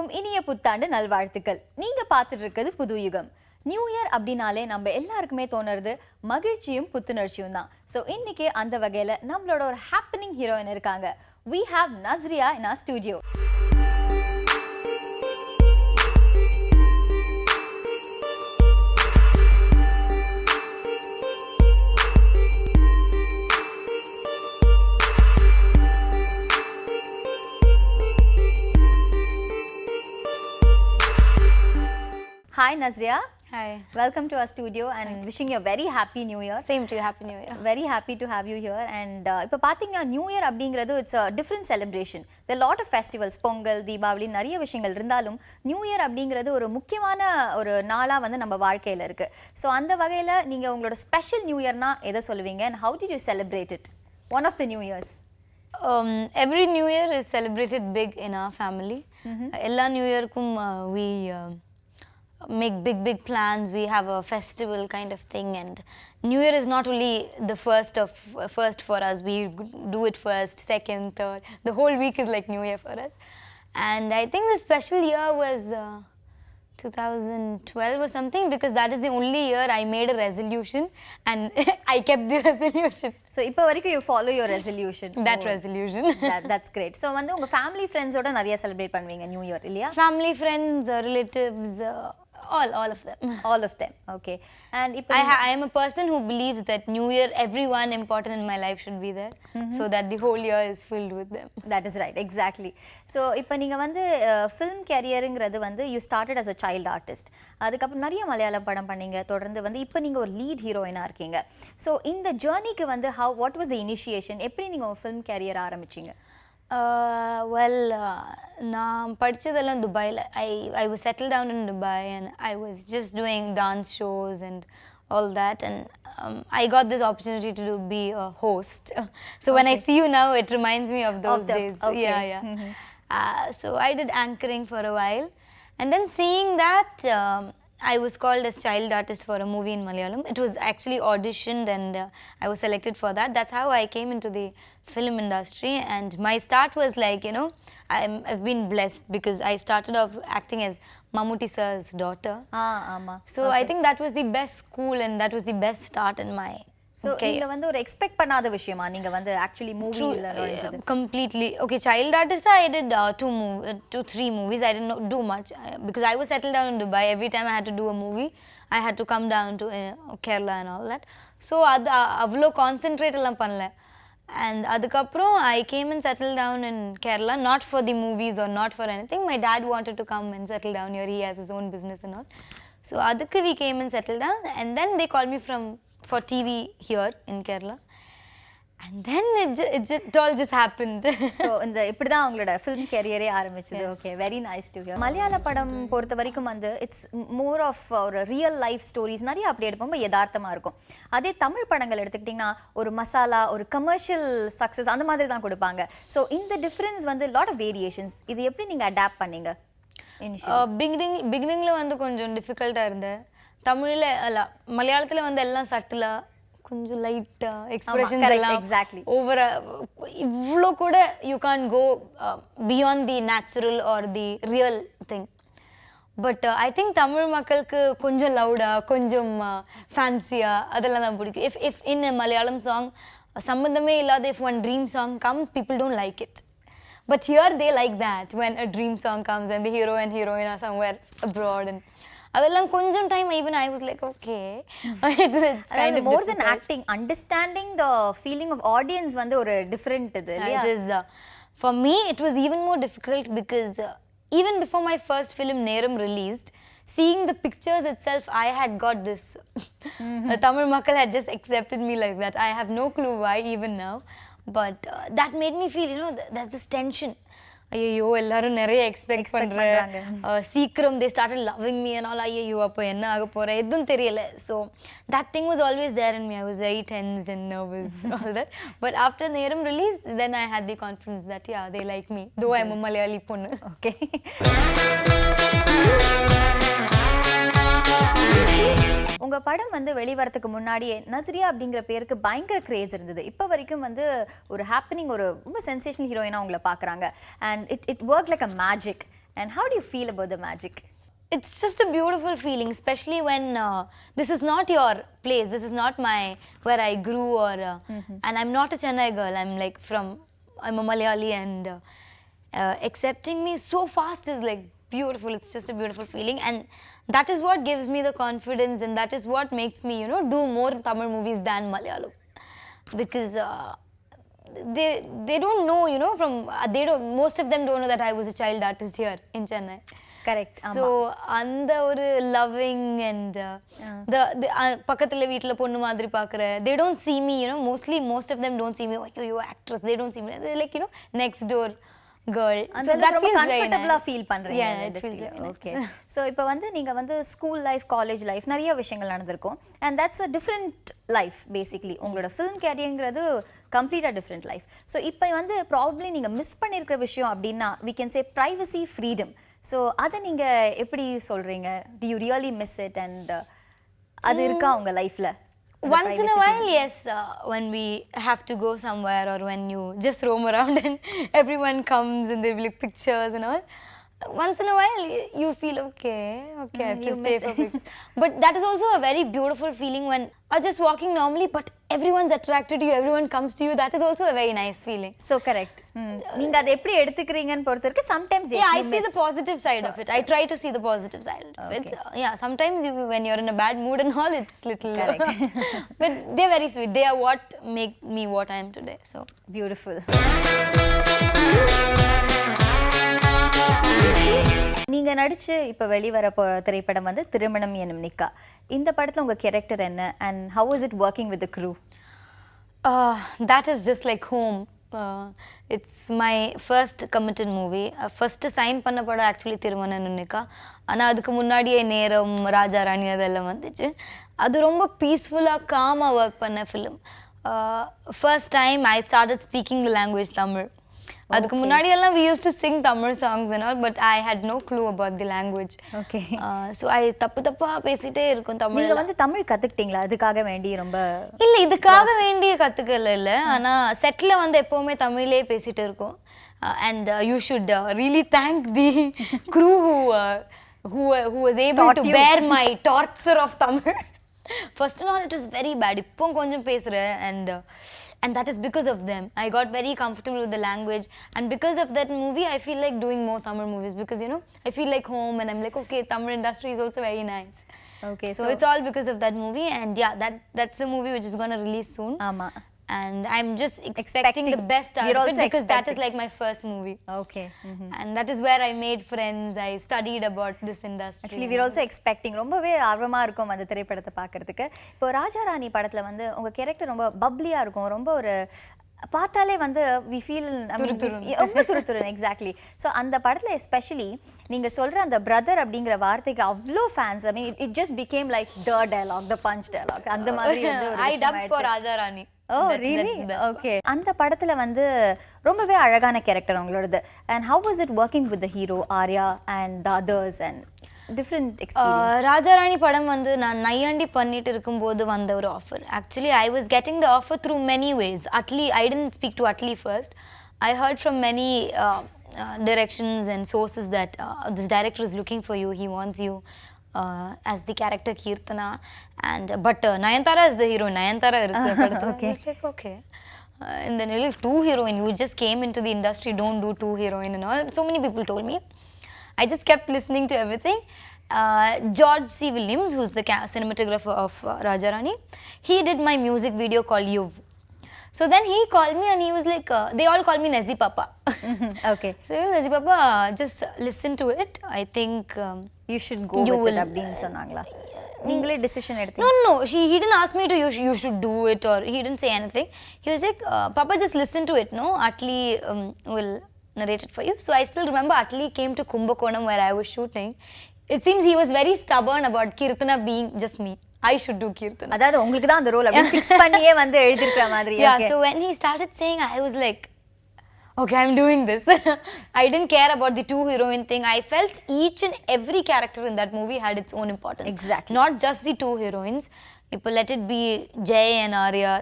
அனைவருக்கும் இனிய புத்தாண்டு நல்வாழ்த்துக்கள். நீங்க பார்த்துட்டு இருக்கிறது புது யுகம். நியூ இயர் அப்படினாலே நம்ம எல்லாருக்குமே தோணுறது மகிழ்ச்சியும் புத்துணர்ச்சியும் தான். ஸோ இன்னைக்கு அந்த வகையில் நம்மளோட ஒரு ஹாப்பனிங் ஹீரோயின் இருக்காங்க. We have Nazriya in our studio. Hi Nazriya. Hi. Welcome to our studio and wishing you a very happy new year. Same to you, happy new year. Very happy to have you here. And இப்போ பாத்தீங்கன்னா new year அப்படிங்கிறது it's a different celebration. There are lot of festivals, Pongal, Deepavali நிறைய விஷயங்கள் இருந்தாலும் new year அப்படிங்கிறது ஒரு முக்கியமான ஒரு நாளா வந்து நம்ம வாழ்க்கையில இருக்கு. ஸோ அந்த வகையில நீங்க உங்களோட ஸ்பெஷல் நியூ இயர்னா எதை சொல்லுவீங்க and how did you celebrate it? One of the new years. Every new year is celebrated big in our family. Ella new year kum we make big plans. We have a festival kind of thing, and new year is not only the first for us. We do it first, second, third. The whole week is like new year for us. And I think the special year was 2012 or something, because that is the only year I made a resolution and I kept the resolution. So இப்போ வரைக்கும் you follow your resolution. Resolution. That's great. So வந்து உங்க family friends ஓட நிறைய celebrate பண்ணுவீங்க new year இல்லையா? Family, friends, relatives, all of them. All of them. Okay. And I am a person who believes that new year everyone important in my life should be there, so that the whole year is filled with them. That is right, exactly. So இப்போ நீங்க வந்து film careerங்கிறது வந்து you started as a child artist. அதுக்கப்புறம் நிறைய மலையாள படம் பண்ணீங்க. தொடர்ந்து வந்து இப்போ நீங்க ஒரு லீட் ஹீரோயினா இருக்கீங்க. So இந்த ஜர்னிக்கு வந்து what was the initiation? எப்படி நீங்க film career ஆரம்பிச்சீங்க? நான் படிச்சதெல்லாம் துபாயில். I was settled down in Dubai and I was just doing dance shows and all that, and I got this opportunity to be a host. So when I see you now, it reminds me of those days. Okay. Yeah. So I did anchoring for a while, and then seeing that I was called as child artist for a movie in Malayalam. It was actually auditioned and I was selected for that. That's how I came into the film industry, and my start was like, you know, I've been blessed because I started off acting as Mammootty sir's daughter. So okay. I think that was the best school and that was the best start in my So நீங்க வந்து ஒரு expect பண்ணாத விஷயமா நீங்க வந்து actually movie completely. Okay, child artist I did 3 movies. I didn't do much because I was settled down in Dubai. Every time I had to do a movie, I had to come down to Kerala and all that. So avlo concentrate எல்லாம் பண்ணல. And adukaprom I came and settled down in Kerala, not for the movies or not for anything. My dad wanted to come and settle down here. He has his own business and all. So adukku we came and settled down, and then they called me for TV here in Kerala, and then it all just happened. So இந்த இப்படி தான் உங்களோட film career ஆரம்பிச்சது. Okay, very nice to hear. மலையாள படம் பொறுத்த வரைக்கும் வந்து it's more of ஒரு real life stories நிறைய அப்படி எடுப்போம், யதார்த்தமா இருக்கும். அதே தமிழ் படங்கள் எடுத்துக்கிட்டிங்கன்னா ஒரு மசாலா, ஒரு கமர்ஷியல் சக்சஸ் அந்த மாதிரி தான் கொடுப்பாங்க. So இந்த டிஃபரன்ஸ் வந்து lot of variations. இது எப்படி நீங்க அடாப்ட் பண்ணீங்க? பிகினிங்ல வந்து கொஞ்சம் டிஃபிகல்ட்டா இருந்தது. தமிழ்ல அல்ல, மலையாளத்துல வந்து எல்லாம் சட்டிலா கொஞ்சம் லைட்டா எக்ஸ்பிரஷன்ஸ் எல்லாம் ஓவரா இவ்ளோ கூட you can't go beyond the natural are the real thing. But I think Tamil மக்களுக்கு கொஞ்சம் லவுடா, கொஞ்சம் ஃபேன்சியா அதெல்லாம் தான் பிடிக்கும். இஃப் இன் மலையாளம் சாங் சம்பந்தமே இல்லாத if one dream song comes, people don't like it. But here they like that when a dream song comes, when the hero and heroine are somewhere abroad, and அதெல்லாம் கொஞ்சம் time even I was like okay. It's kind of more than acting, understanding the feeling of audience வந்து ஒரு different இது இல்லையா? It is for me it was even more difficult because even before my first film Neram released, seeing the pictures itself, I had got this Tamil makkal had just accepted me like that. I have no clue why even now, but that made me feel, you know, there's this tension. ஐயோ எல்லாரும் நிறைய expect பண்றாங்க, சீக்கிரம் they started loving me and all. ஐயோ அப்போ என்ன ஆக போற எதுவும் தெரியல. So that thing was always there in me. I was very tensed and nervous all that. But after Neram released, then I had the confidence that yeah, they like me, though I'm a Malayali ponnu. Okay. உங்க படம் வந்து வெளிவரத்துக்கு முன்னாடியே நஸ்ரியா அப்படிங்கிற பேருக்கு பயங்கர grace இருந்தது. இப்போ வரைக்கும் வந்து ஒரு ஹேப்பனிங், ஒரு ரொம்ப சென்சேஷனல் ஹீரோயினா உங்களை பார்க்குறாங்க. And it work like a magic. and how do you feel about the magic? It's just a beautiful feeling, especially when this is not your place, this is not my where I grew, or and I'm not a Chennai girl, I'm a Malayali, and accepting me so fast is like beautiful. It's just a beautiful feeling, and that is what gives me the confidence, and that is what makes me, you know, do more Tamil movies than Malayalam, because they don't know, you know, most of them don't know that I was a child artist here in Chennai. Correct. So அந்த ஒரு loving and the பக்கத்துல வீட்ல பொண்ணு மாதிரி பார்க்கற, they don't see me, you know, most of them don't see me, oh you actress, they don't see me, they're like, you know, next door girl. So that feels comfortable feel பண்றீங்க. Yeah, it feels very okay. So இப்போ வந்து நீங்க வந்து school life, college life நிறைய விஷயங்கள் நடந்திருக்கும், and that's a different life basically. உங்களோட film careerங்கிறது கம்ப்ளீட்டா டிஃப்ரெண்ட் லைஃப். ஸோ இப்போ வந்து ப்ராபப்ளி நீங்க மிஸ் பண்ணியிருக்கிற விஷயம் அப்படின்னா we can say privacy, freedom. So அதை நீங்க எப்படி சொல்றீங்க? Do you really miss it, and அது இருக்கா உங்க லைஃப்ல? Once in a while, yes, when we have to go somewhere, or when you just roam around and everyone comes and they will like pictures and all. Once in a while, you feel okay, I have to stay for pictures. But that is also a very beautiful feeling when you're just walking normally, but everyone's attracted to you, everyone comes to you. That is also a very nice feeling. So correct. நீங்க அதை எப்படி எடுத்துக்கிறீங்கன்னு பொறுத்தவரைக்கும் sometimes yeah, I see the positive side of it. I try to see the positive side of it. Yeah, sometimes when you're in a bad mood and all, it's little but they're very sweet. They are what make me what I am today. So beautiful. நீங்க நடிச்சு இப்ப வெளிவர திரைப்படம் வந்து திருமணம் எனும் நிக்கா. இந்த படத்துல உங்க கேரக்டர் என்ன, and how was it working with the crew? That is just like home. It's my first committed movie. First sign பண்ண படம் actually திருமணம் எனும் நிக்கா. ஆனா அதுக்கு முன்னாடியே நேரம், ராஜா ராணி அதெல்லாம் வந்துச்சு. அது ரொம்ப பீஸ்ஃபுல்லா காமா ஒர்க் பண்ண film. First time I started speaking the language Tamil. அதுக்கு முன்னாடி எல்லாம் we used to sing Tamil songs and all, but I had no clue about the language. Okay. So I தப்பா பேசிட்டே இருக்கும் தமிழ். நீங்க வந்து தமிழ் கத்துக்கிட்டீங்களா? அதுக்காக வேண்டி ரொம்ப இல்ல, இதுக்காக வேண்டி கத்துக்கல இல்ல. ஆனா செட்ல வந்து எப்பவுமே தமிழே பேசிட்டு இருக்கோம். And you should really thank the crew who was able to bear my torture of Tamil. First and all, it was very bad. இப்போ கொஞ்சம் பேசுறேன், and that is because of them. I got very comfortable with the language, and because of that movie I feel like doing more Tamil movies, because you know, I feel like home, and I'm like, okay, Tamil industry is also very nice. Okay, so it's all because of that movie, and yeah, that's the movie which is going to release soon. Ama. And I'm just expecting the best out of it, because that is like my first movie. Okay. And that is where I made friends. I studied about this industry. Actually we're also expecting. ரொம்பவே ஆர்வமா இருக்கும் அந்த திரைப்படத்தை பார்க்கிறதுக்கு. இப்போ ராஜா ராணி படத்துல வந்து உங்க கேரக்டர் ரொம்ப பப்ளியா இருக்கும், ரொம்ப ஒரு பார்த்தாலே வந்து we feel ரொம்ப துருதுரு. எக்ஸாக்ட்லி. ஸோ அந்த படத்துல எஸ்பெஷலி நீங்க சொல்ற அந்த பிரதர் அப்படிங்கிற வார்த்தைக்கு அவ்வளோ fans. I mean it just become like the dialogue, the punch dialogue, அந்த மாதிரி வந்து I dubbed for Raja Rani. Oh really? Okay. அந்த படத்துல வந்து ரொம்பவே அழகான கேரக்டர் உங்களோடது. And how was it working with the hero Arya and the others and different experience? Raja Rani படம் வந்து நான் நையாண்டி பண்ணிட்டு இருக்கும்போது வந்த ஒரு offer. Actually I was getting the offer through many ways. Atli, I didn't speak to Atli first. I heard from many directions and sources that this director is looking for you. He wants you as the character Kirtana, and but Nayanthara is the hero. Nayanthara irukku paduthu. Okay. I was like, okay. And then like, two heroine, you just came into the industry, don't do two heroine and all. So many people told me. I just kept listening to everything. George C. Williams, who's the cinematographer of Raja Rani, he did my music video called Yuv. So then he called me and he was like, they all call me Nazi Papa. Okay. So Nazi Papa, just listen to it. I think you should go with it அப்படின்னு சொன்னாங்களா? நீங்களே decision எடுத்தீங்க? No, he didn't ask me to you should do it, or he didn't say anything. He was like, Papa, just listen to it, no? Atli will narrate it for you. So I still remember Atli came to Kumbakonam where I was shooting. It seems he was very stubborn about Kirtana being just me. I should do Kirtana. அதாவது உங்களுக்கு தான் அந்த role அப்படி fix பண்ணியே வந்து எழுதிருக்கிற மாதிரி. Yeah, so when he started saying, I was like, okay, I'm doing this. I didn't care about the two heroine thing. I felt each and every character in that movie had its own importance. Exactly. Not just the two heroines. People, let it be Jay and Arya,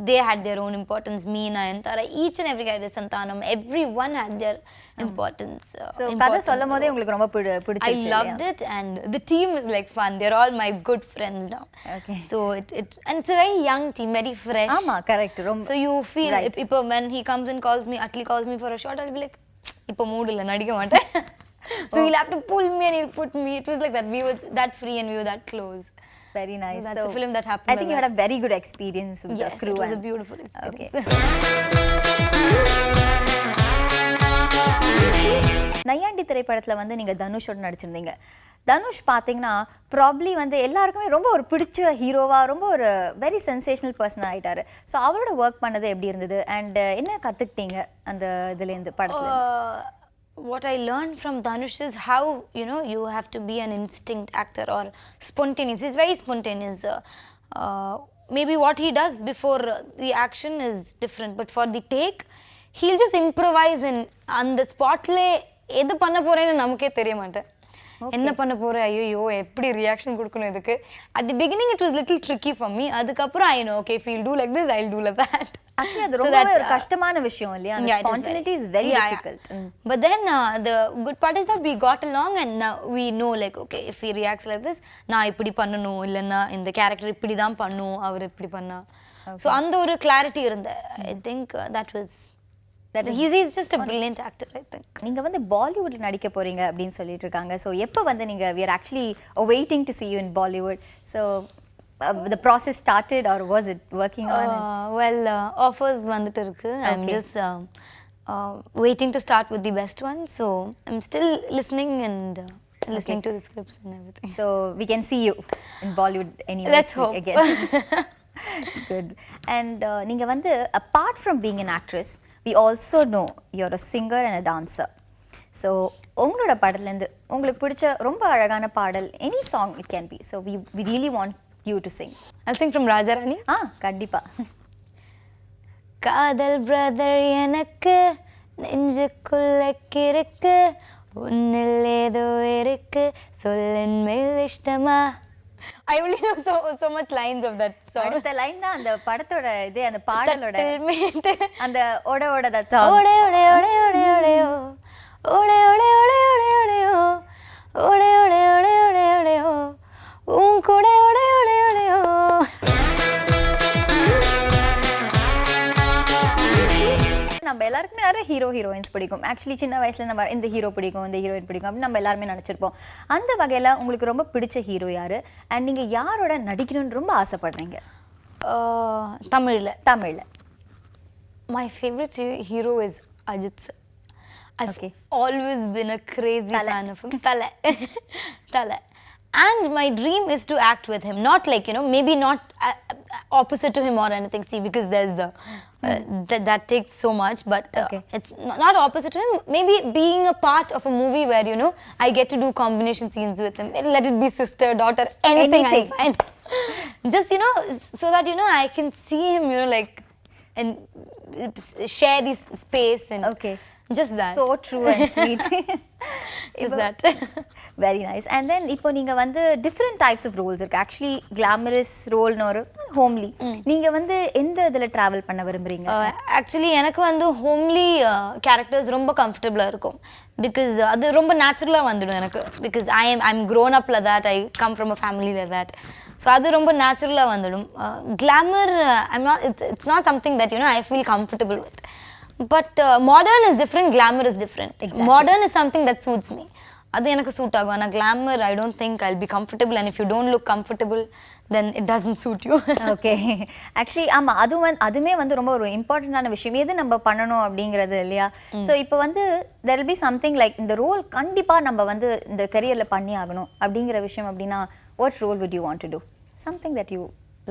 they had their own importance. Me, Nayantara, each and every character, Santanam, everyone had their importance. So கதை சொல்லும்போதே உங்களுக்கு ரொம்ப பிடிச்சிருச்சு. I loved it, and the team is like fun. They're all my good friends now. Okay. So and it's a very young team, very fresh. ஆமா correct. So you feel if when he comes and calls me, Atli calls me for a shot, I'll be like, இப்போ mood இல்ல நடிக்க மாட்டேன். So he'll have to pull me and he'll put me. It was like that. We were that free and we were that close. Very nice. So that's a film that happened. I think you had a very good experience with the crew. Yes, it was a beautiful experience. Okay. நையாண்டி திரைப்படத்துல வந்து நீங்க தனுஷோட நடிச்சிருந்தீங்க. தனுஷ் பாத்தீங்கன்னா probably வந்து எல்லாருக்குமே ரொம்ப ஒரு பிடிச்ச ஹீரோவா ரொம்ப ஒரு வெரி சென்சேஷனல் பர்சன் ஆயிட்டாரு. ஸோ அவரோட ஒர்க் பண்ணது எப்படி இருந்தது அண்ட் என்ன கத்துக்கிட்டீங்க அந்த இதுல இருந்து படத்துல? What I learned from Dhanush is how, you know, you have to be an instinct actor or spontaneous. He's very spontaneous. Maybe what he does before the action is different, but for the take, he'll just improvise and on the spot le edu panna porenu namuke theriya maata. என்ன பண்ண போற ஐயோ எப்படி reaction கொடுக்கணும் இதுக்கு. At the beginning it was little tricky for me. அதுக்கப்புறம் I know okay if he'll do like this I'll do like that. Actually அது ரொம்ப ஒரு கஷ்டமான விஷயம் இல்லையா? அந்த spontaneity is very difficult. But then the good part is that we got along and now we know like okay if he reacts like this நான் இப்படி பண்ணனும் இல்லனா இந்த character இப்படி தான் பண்ணும் அவர் இப்படி பண்ணா. So அந்த ஒரு clarity இருந்த. I think that was he's just a brilliant actor I think. நீங்க வந்து பாலிவுட்ல நடிக்க போறீங்க அப்படினு சொல்லிட்டு இருக்காங்க. சோ எப்ப வந்து நீங்க we are actually waiting to see you in Bollywood. So the process started or was it working on it? Well offers வந்துட்டு இருக்கு. I'm just waiting to start with the best one. So I'm still listening and listening to the scripts and everything. So we can see you in Bollywood anyway. Let's hope again. Good. And நீங்க வந்து apart from being an actress we also know you're a singer and a dancer. So உங்களோட பாடல்ல இருந்து உங்களுக்கு பிடிச்ச ரொம்ப அழகான பாடல் any song it can be. So we really want you to sing. I'll sing from Rajarani. கண்டிப்பா. காதல் பிரதர் எனக்கு நெஞ்சுக்குள்ள கிறுக்கு உன்னில் ஏதோ இருக்கு சொல்லின் மேல் இஷ்டமா. I only know so much lines of that song. அடுத்த லைன் தான் அந்த படத்தோட இதே அந்த பாடலோட அந்த ஓட ஓட that song. ஓடே ஓடே ஓடே ஓடே ஓடேயோ ஓடே ஓடே ஓடே ஓடே ஓடேயோ ஓடே ஓடே ஓடே ஓடே ஓடேயோ உன் கூட ஓடே ஓடே ஓடேயோ. நம்ம எல்லாருக்குமே நிறைய ஹீரோயின்ஸ் பிடிக்கும். ஆக்சுவலி சின்ன வயசுல நம்ம இந்த ஹீரோ பிடிக்கும் இந்த ஹீரோயின் பிடிக்கும் அப்படின்னு நம்ம எல்லாருமே நினைச்சிருப்போம். அந்த வகையில உங்களுக்கு ரொம்ப பிடிச்ச ஹீரோ யாரு அண்ட் நீங்க யாரோட நடிக்கணும்னு ரொம்ப ஆசைப்படுறீங்க? தமிழ்ல My favorite hero is Ajit sir. I've always been a crazy fan of him. Thala. And my dream is to act with him. Not like, you know, maybe not opposite to him or anything. See, because there's the, that takes so much. But it's not opposite to him. Maybe being a part of a movie where, you know, I get to do combination scenes with him. Let it be sister, daughter, anything. I find. Just, you know, so that, you know, I can see him, you know, like, and share this space and just that. So true and sweet. Just that. Very nice. And then இப்போ நீங்க வந்து different types of roles இருக்கு. Actually glamorous role நோரு homely. நீங்க வந்து எந்த இதுல travel பண்ண விரும்புறீங்க? Actually எனக்கு வந்து homely characters ரொம்ப comfortable இருக்கும். Because அது ரொம்ப naturally வந்துடும் எனக்கு. Because I'm grown up like that. I come from a family like that. So அது ரொம்ப naturally வந்துடும். Glamour it's not something that, you know, I feel comfortable with. But modern is different, glamour is different. Modern is something that suits me. அது எனக்கு suit ஆகும். ஆனால் glamour I don't think I'll be comfortable and if you don't look comfortable then it doesn't suit you. Okay actually ஆமாம் அதுவுமே வந்து ரொம்ப ஒரு இம்பார்ட்டண்டான விஷயம் எது நம்ம பண்ணணும் அப்படிங்கிறது இல்லையா. ஸோ இப்போ வந்து there will be something like இந்த ரோல் கண்டிப்பாக நம்ம வந்து இந்த கரியரில் பண்ணி ஆகணும் அப்படிங்கிற விஷயம் அப்படின்னா what role would you want to do something that you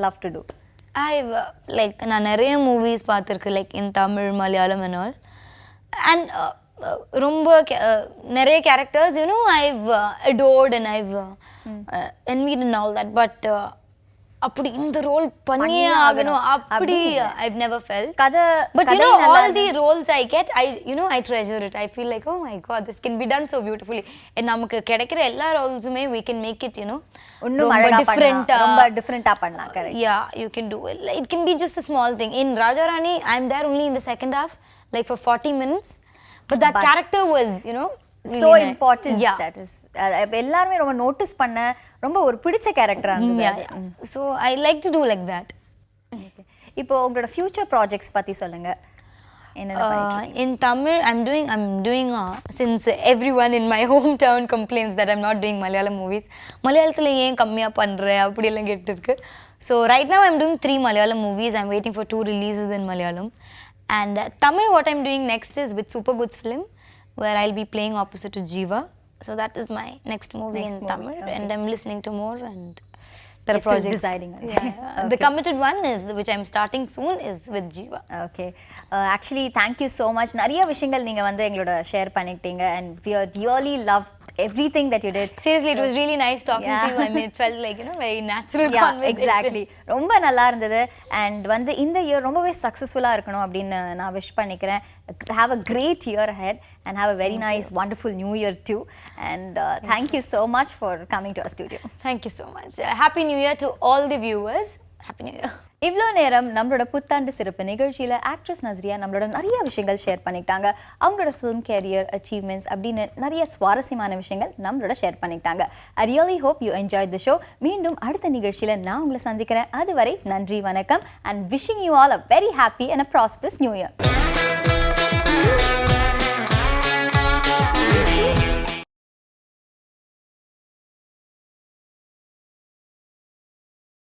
love to do? Like நான் நிறைய மூவிஸ் பார்த்துருக்கு like in Tamil Malayalam and all and ரொம்ப நிறைய characters you know I've adored and I've envied and all that, but அப்படி இந்த role பண்ணியே ஆகணும் அப்படி I've never felt. கதை But you know, all the roles I get, I treasure it. I feel like, oh my god, this can be done so beautifully. And நமக்கு கிடைக்கிற எல்லா ரோல்ஸுமே we can make it, ரொம்ப டிஃபரெண்டா பண்ணலாம். correct. Yeah, you can do it. It can be just a small thing. In Raja Rani, I'm there only in the second half, like for 40 minutes. But that character was, really so nice. important. Yeah. That is எல்லாரும் ரொம்ப notice பண்ண ரொம்ப ஒரு பிடிச்ச கேரக்டரா இருந்தது. So I like to do like that. இப்போ உங்களோட ஃபியூச்சர் ப்ராஜெக்ட்ஸ் பத்தி சொல்லுங்க. In Tamil, I'm doing since everyone in my hometown complains that I'm not doing Malayalam movies. Malayalamல ஏன் கம்மியா பண்ற அப்படி எல்லாம் கேட்டு இருக்கு. So right now I'm doing 3 Malayalam movies. I'm waiting for 2 releases in Malayalam. And Tamil, what I'm doing next is with Super Goods film, where I'll be playing opposite to Jeeva. So that is my next movie in Tamil. Okay. And I'm listening to more, and there are projects. Deciding. Yeah. Okay. The committed one is, which I'm starting soon, is with Jeeva. Okay. Actually, thank you so much. நிறைய விஷயங்கள் நீங்க வந்து எங்களோட share பண்ணிட்டீங்க, and we really loved everything that you did. Seriously, it was really nice talking to you. I mean, it felt like, very natural conversation. Exactly. ரொம்ப நல்லா இருந்தது. and வந்து இந்த இயர் ரொம்பவே சக்சஸ்ஃபுல்லா இருக்கணும் அப்படின்னு நான் விஷ் பண்ணிக்கிறேன். Have a great year ahead and have a very nice wonderful new year too. And thank you so much for coming to our studio. Thank you so much. Happy New Year to all the viewers. Happy New Year. இவ்வளோ நேரம் நம்மளோட புத்தாண்டு சிறப்பு நிகழ்ச்சியில் actress Nazriya நம்மளோட நிறைய விஷயங்கள் share பண்ணிக்கிட்டாங்க. அவங்களோட ஃபிலிம் கேரியர் அச்சீவ்மெண்ட்ஸ் அப்படின்னு நிறைய சுவாரஸ்யமான விஷயங்கள் நம்மளோட ஷேர் பண்ணிக்கிட்டாங்க. I really hope you enjoyed the show. மீண்டும் அடுத்த நிகழ்ச்சியில் நான் உங்களை சந்திக்கிறேன். அதுவரை நன்றி, வணக்கம், and wishing you all a very happy and a prosperous new year.